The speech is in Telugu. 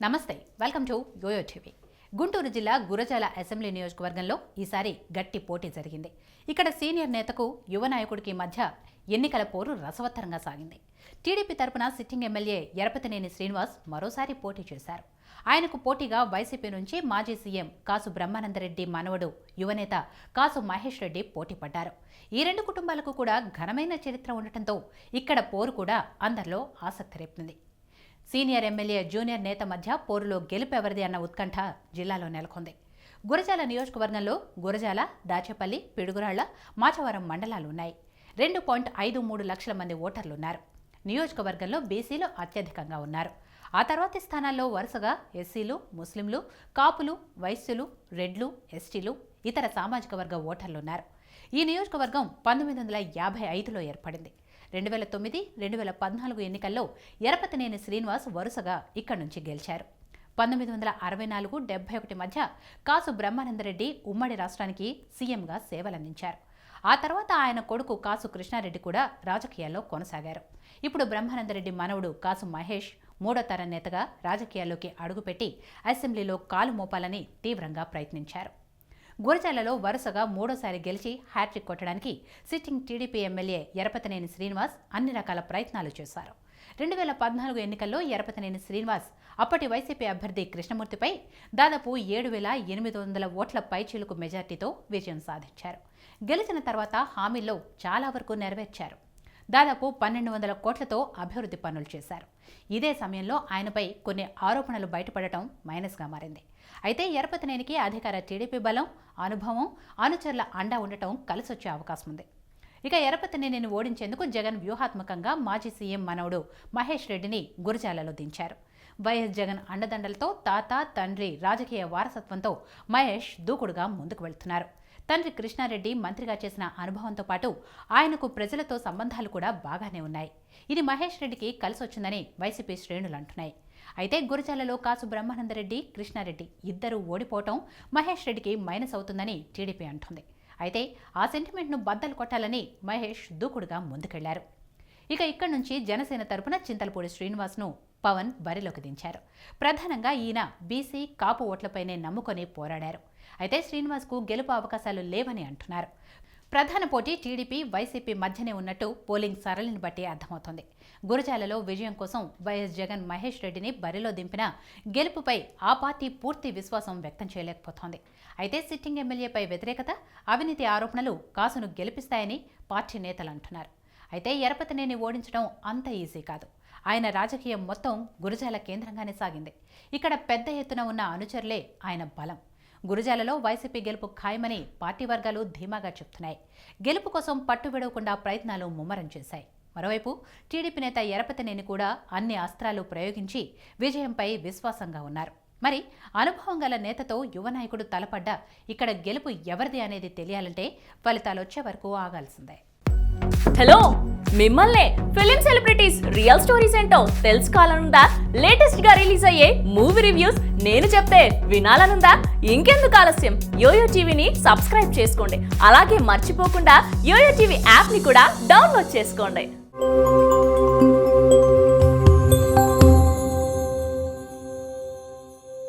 నమస్తే, welcome to YoYo TV. Guntur జిల్లా గురజాల అసెంబ్లీ నియోజకవర్గంలో ఈసారి గట్టి పోటీ జరిగింది. ఇక్కడ సీనియర్ నేతకు యువ నాయకుడికి మధ్య ఎన్నికల పోరు రసవత్తరంగా సాగింది. టీడీపీ తరపున సిట్టింగ్ ఎమ్మెల్యే ఎరపతినేని శ్రీనివాస్ మరోసారి పోటీ చేశారు. ఆయనకు పోటీగా వైసీపీ నుంచి మాజీ సీఎం కాసు బ్రహ్మానందరెడ్డి మనవడు యువనేత కాసు మహేష్ రెడ్డి పోటీ పడ్డారు. ఈ రెండు కుటుంబాలకు కూడా ఘనమైన చరిత్ర ఉండటంతో ఇక్కడ పోరు కూడా అందరిలో ఆసక్తి రేపింది. సీనియర్ ఎమ్మెల్యే జూనియర్ నేత మధ్య పోరులో గెలుపెవరిది అన్న ఉత్కంఠ జిల్లాలో నెలకొంది. గురజాల నియోజకవర్గంలో గురజాల, దాచేపల్లి, పిడుగురాళ్ల, మాచవరం మండలాలు ఉన్నాయి. 2.53 లక్షల మంది ఓటర్లున్నారు. నియోజకవర్గంలో బీసీలు అత్యధికంగా ఉన్నారు. ఆ తర్వాతి స్థానాల్లో వరుసగా ఎస్సీలు, ముస్లింలు, కాపులు, వైశ్యులు, రెడ్లు, ఎస్టీలు, ఇతర సామాజిక వర్గ ఓటర్లున్నారు. ఈ నియోజకవర్గం 1955లో ఏర్పడింది. 2009, 2014 ఎన్నికల్లో ఎరపతినేని శ్రీనివాస్ వరుసగా ఇక్కడి నుంచి గెలిచారు. 1964, 71 మధ్య కాసు బ్రహ్మానందరెడ్డి ఉమ్మడి రాష్ట్రానికి సీఎంగా సేవలందించారు. ఆ తర్వాత ఆయన కొడుకు కాసు కృష్ణారెడ్డి కూడా రాజకీయాల్లో కొనసాగారు. ఇప్పుడు బ్రహ్మానందరెడ్డి మనవడు కాసు మహేష్ మూడో తరం నేతగా రాజకీయాల్లోకి అడుగుపెట్టి అసెంబ్లీలో కాలు మోపాలని తీవ్రంగా ప్రయత్నించారు. గురజాలలో వరుసగా మూడోసారి గెలిచి హ్యాట్రిక్ కొట్టడానికి sitting TDP MLA Yarapathineni Srinivas అన్ని రకాల ప్రయత్నాలు చేశారు. 2014 ఎన్నికల్లో ఎరపతినేని శ్రీనివాస్ అప్పటి వైసీపీ అభ్యర్థి కృష్ణమూర్తిపై దాదాపు 7,800 ఓట్ల పైచీలుకు మెజార్టీతో విజయం సాధించారు. గెలిచిన తర్వాత హామీల్లో చాలా వరకు నెరవేర్చారు. దాదాపు 1,200 కోట్లతో అభివృద్ధి పనులు చేశారు. ఇదే సమయంలో ఆయనపై కొన్ని ఆరోపణలు బయటపడటం మైనస్గా మారింది. అయితే ఎరపతినేనికి అధికార టీడీపీ బలం, అనుభవం, అనుచరుల అండా ఉండటం కలిసొచ్చే అవకాశం ఉంది. ఇక ఎరపతినేనిని ఓడించేందుకు జగన్ వ్యూహాత్మకంగా మాజీ సీఎం మనవడు మహేష్ రెడ్డిని గురజాలలో దించారు. వైఎస్ జగన్ అండదండలతో తాత, తండ్రి రాజకీయ వారసత్వంతో మహేష్ దూకుడుగా ముందుకు వెళ్తున్నారు. తండ్రి కృష్ణారెడ్డి మంత్రిగా చేసిన అనుభవంతో పాటు ఆయనకు ప్రజలతో సంబంధాలు కూడా బాగానే ఉన్నాయి. ఇది మహేష్ రెడ్డికి కలిసొచ్చిందని వైసీపీ శ్రేణులు అంటున్నాయి. అయితే గురజాలలో కాసు బ్రహ్మానందరెడ్డి, కృష్ణారెడ్డి ఇద్దరూ ఓడిపోవటం మహేష్ రెడ్డికి మైనస్ అవుతుందని టీడీపీ అంటుంది. అయితే ఆ సెంటిమెంట్ను బద్దలు కొట్టాలని మహేష్ దూకుడుగా ముందుకెళ్లారు. ఇక ఇక్కడి నుంచి జనసేన తరపున చింతలపూడి శ్రీనివాస్ను పవన్ బరిలోకి దించారు. ప్రధానంగా ఈయన బీసీ, కాపు ఓట్లపైనే నమ్ముకొని పోరాడారు. అయితే శ్రీనివాస్కు గెలుపు అవకాశాలు లేవని అంటున్నారు. ప్రధాన పోటీ టీడీపీ, వైసీపీ మధ్యనే ఉన్నట్టు పోలింగ్ సరళిని బట్టి అర్థమవుతోంది. గురజాలలో విజయం కోసం వైఎస్ జగన్ మహేష్ రెడ్డిని బరిలో దింపినా గెలుపుపై ఆ పార్టీ పూర్తి విశ్వాసం వ్యక్తం చేయలేకపోతోంది. అయితే సిట్టింగ్ ఎమ్మెల్యేపై వ్యతిరేకత, అవినీతి ఆరోపణలు కాసును గెలిపిస్తాయని పార్టీ నేతలు అంటున్నారు. అయితే ఎరపతినేని ఓడించడం అంత ఈజీ కాదు. ఆయన రాజకీయం మొత్తం గురజాల కేంద్రంగానే సాగింది. ఇక్కడ పెద్ద ఎత్తున ఉన్న అనుచరులే ఆయన బలం. గురజాలలో వైసీపీ గెలుపు ఖాయమని పార్టీ వర్గాలు ధీమాగా చెప్తున్నాయి. గెలుపు కోసం పట్టు విడవకుండా ప్రయత్నాలు ముమ్మరం చేశాయి. మరోవైపు టీడీపీ నేత ఎరపతినేని కూడా అన్ని అస్త్రాలు ప్రయోగించి విజయంపై విశ్వాసంగా ఉన్నారు. మరి అనుభవం గల నేతతో యువ నాయకుడు తలపడ్డా ఇక్కడ గెలుపు ఎవరిది అనేది తెలియాలంటే ఫలితాలు వచ్చే వరకు ఆగాల్సిందే. హలో, మిమ్మల్నే ఫిలిం సెలబ్రిటీస్ రియల్ స్టోరీస్ ఏంటో తెలుసుకోవాలనుందా? లేటెస్ట్ గా రిలీజ్ అయ్యే మూవీ రివ్యూస్ నేను చెప్తే వినాలనుందా? ఇంకెందుకు ఆలస్యం, యోయో టీవీని సబ్స్క్రైబ్ చేసుకోండి. అలాగే మర్చిపోకుండా యోయో టీవీ యాప్ ని కూడా డౌన్లోడ్ చేసుకోండి.